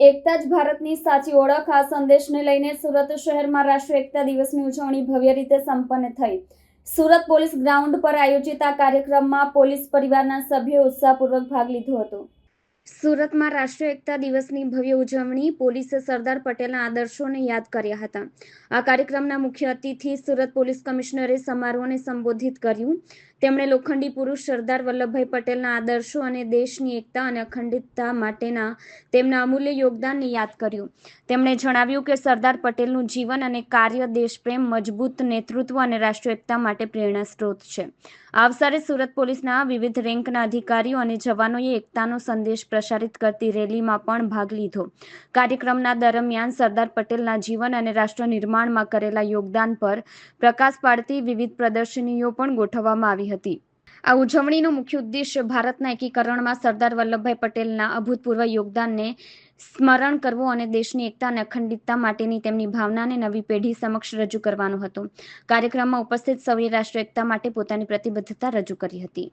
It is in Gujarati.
એકતા જ ભારતની સાચી ઓળખ આ સંદેશને લઈને સુરત શહેરમાં રાષ્ટ્રીય એકતા દિવસની ઉજવણી ભવ્ય રીતે સંપન્ન થઈ। સુરત પોલીસ ગ્રાઉન્ડ પર આયોજિત આ કાર્યક્રમમાં પોલીસ પરિવારના સભ્યોએ ઉત્સાહપૂર્વક ભાગ લીધો હતો। સુરતમાં રાષ્ટ્રીય એકતા દિવસની ભવ્ય ઉજવણી પોલીસે સરદાર પટેલના આદર્શોને યાદ કર્યા હતા। આ કાર્યક્રમના મુખ્ય અતિથિ સુરત પોલીસ કમિશનરે સમારોહને સંબોધિત કર્યું। તેમણે લોખંડી પુરુષ સરદાર વલ્લભભાઈ પટેલના આદર્શો અને દેશની એકતા અને અખંડિતતા માટેના તેમના અમૂલ્ય યોગદાનને યાદ કર્યું। તેમણે જણાવ્યું કે સરદાર પટેલનું જીવન અને કાર્ય દેશપ્રેમ, મજબૂત નેતૃત્વ અને રાષ્ટ્રીય એકતા માટે પ્રેરણા સ્ત્રોત છે। આ અવસરે સુરત પોલીસના વિવિધ રેન્કના અધિકારીઓ અને જવાનોએ એકતાનો સંદેશ પ્રસારિત કરતી રેલીમાં પણ ભાગ લીધો। કાર્યક્રમના દરમિયાન સરદાર પટેલના જીવન અને રાષ્ટ્ર નિર્માણમાં કરેલા યોગદાન પર પ્રકાશ પાડતી વિવિધ પ્રદર્શનીઓ પણ ગોઠવવામાં આવી હતી। આ ઉજવણીનો મુખ્ય ઉદ્દેશ્ય ભારતના એકીકરણમાં સરદાર વલ્લભભાઈ પટેલના અભૂતપૂર્વ યોગદાનને સ્મરણ કરવું અને દેશની એકતા અને અખંડિતતા માટેની તેમની ભાવનાને નવી પેઢી સમક્ષ રજૂ કરવાનો હતો। કાર્યક્રમમાં ઉપસ્થિત સૌએ રાષ્ટ્રીય એકતા માટે પોતાની પ્રતિબદ્ધતા રજૂ કરી હતી।